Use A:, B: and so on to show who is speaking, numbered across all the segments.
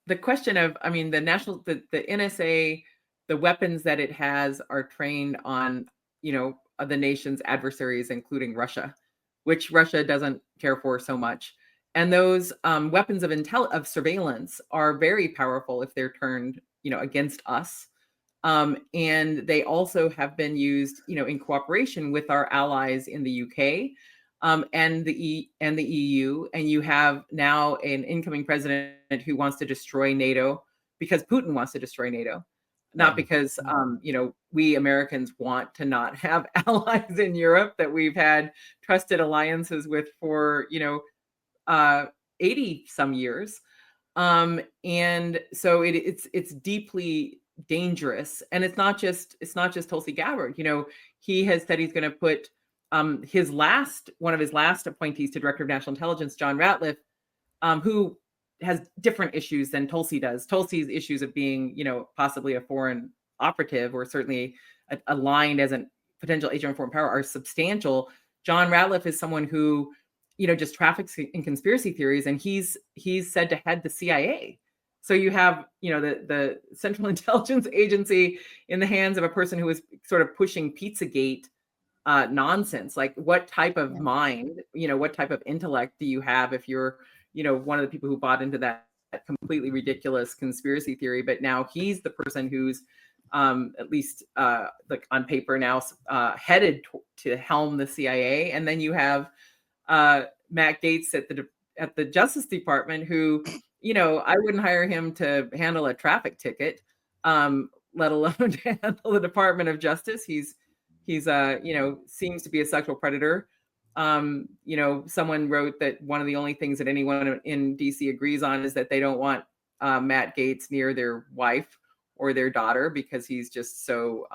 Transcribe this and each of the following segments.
A: the question of, I mean, the NSA, the weapons that it has are trained on, the nation's adversaries, including Russia, which Russia doesn't care for so much. And those weapons of surveillance are very powerful if they're turned, against us. And they also have been used, in cooperation with our allies in the UK and the EU. And you have now an incoming president who wants to destroy NATO because Putin wants to destroy NATO, not because we Americans want to not have allies in Europe that we've had trusted alliances with for 80 some years. And so it's deeply dangerous. And it's not just Tulsi Gabbard. He has said he's going to put one of his last appointees to Director of National Intelligence, John Ratliff, who has different issues than Tulsi does. Tulsi's issues of being, possibly a foreign operative or certainly aligned as a potential agent of foreign power are substantial. John Ratliff is someone who, just traffics in conspiracy theories, and he's said to head the CIA. So you have, the Central Intelligence Agency in the hands of a person who is sort of pushing Pizzagate nonsense. Like, what type of mind, what type of intellect do you have if you're, one of the people who bought into that completely ridiculous conspiracy theory? But now he's the person who's at least like on paper now headed to helm the CIA. And then you have Matt Gaetz at the Justice Department, who, I wouldn't hire him to handle a traffic ticket, let alone to handle the Department of Justice. He's seems to be a sexual predator. Someone wrote that one of the only things that anyone in DC agrees on is that they don't want Matt Gaetz near their wife or their daughter because he's just so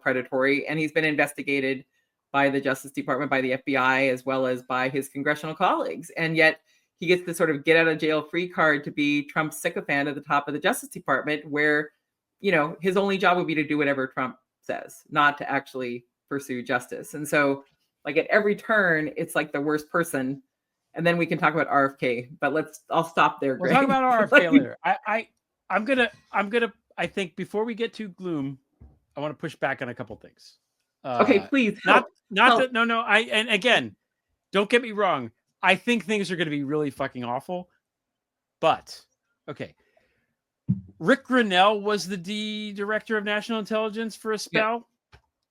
A: predatory. And he's been investigated by the Justice Department, by the FBI, as well as by his congressional colleagues. And yet he gets the sort of get out of jail free card to be Trump's sycophant at the top of the Justice Department, where, his only job would be to do whatever Trump says, not to actually pursue justice. And so, like, at every turn, it's like the worst person. And then we can talk about RFK, but I'll stop there.
B: We'll talk about RFK later. I'm gonna, I think before we get to gloom, I want to push back on a couple things.
A: Okay, please.
B: And again, don't get me wrong. I think things are going to be really fucking awful, but okay. Rick Grinnell was the director of national intelligence for a spell.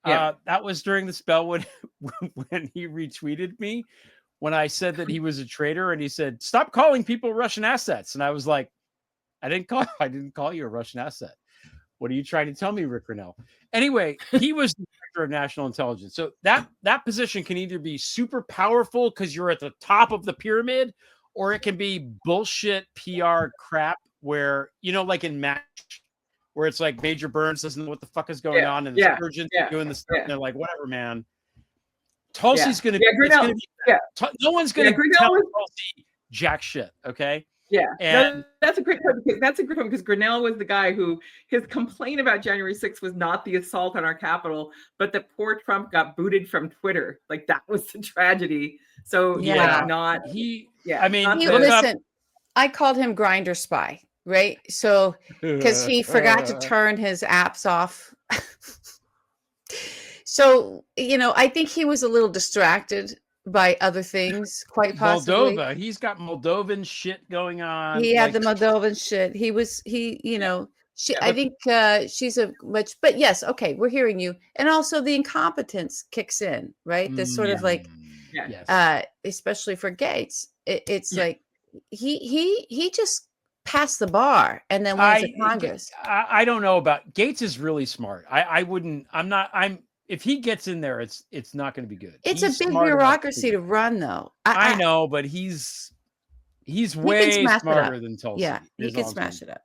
B: Yeah. That was during the spell when he retweeted me when I said that he was a traitor, and he said, "Stop calling people Russian assets." And I was like, I didn't call you a Russian asset. What are you trying to tell me, Rick Grinnell? Anyway, he was the director of national intelligence. So that position can either be super powerful because you're at the top of the pyramid, or it can be bullshit PR crap where, like in Match, where it's like Major Burns doesn't know what the fuck is going on, and the surgeons are doing the stuff, and they're like, whatever, man. Tulsi's going to be, no one's going to tell Tulsi jack shit, okay?
A: Yeah, and that's a great point because Grinnell was the guy who his complaint about January 6th was not the assault on our Capitol, but that poor Trump got booted from Twitter. Like, that was the tragedy. So listen,
C: I called him Grinder Spy, right? So because he forgot to turn his apps off. So, I think he was a little distracted by other things, quite possibly.
B: Moldova. He's got Moldovan shit going on.
C: He had the Moldovan shit. I think she's a much, but yes, okay, we're hearing you. And also the incompetence kicks in, right? This sort of like, especially for Gaetz, it's like he just passed the bar and then went to Congress.
B: I don't know about Gaetz is really smart. If he gets in there, it's not going to be good.
C: It's a big bureaucracy to run, though.
B: I know, but he's way smarter than Tulsi.
C: Yeah, he can smash it up.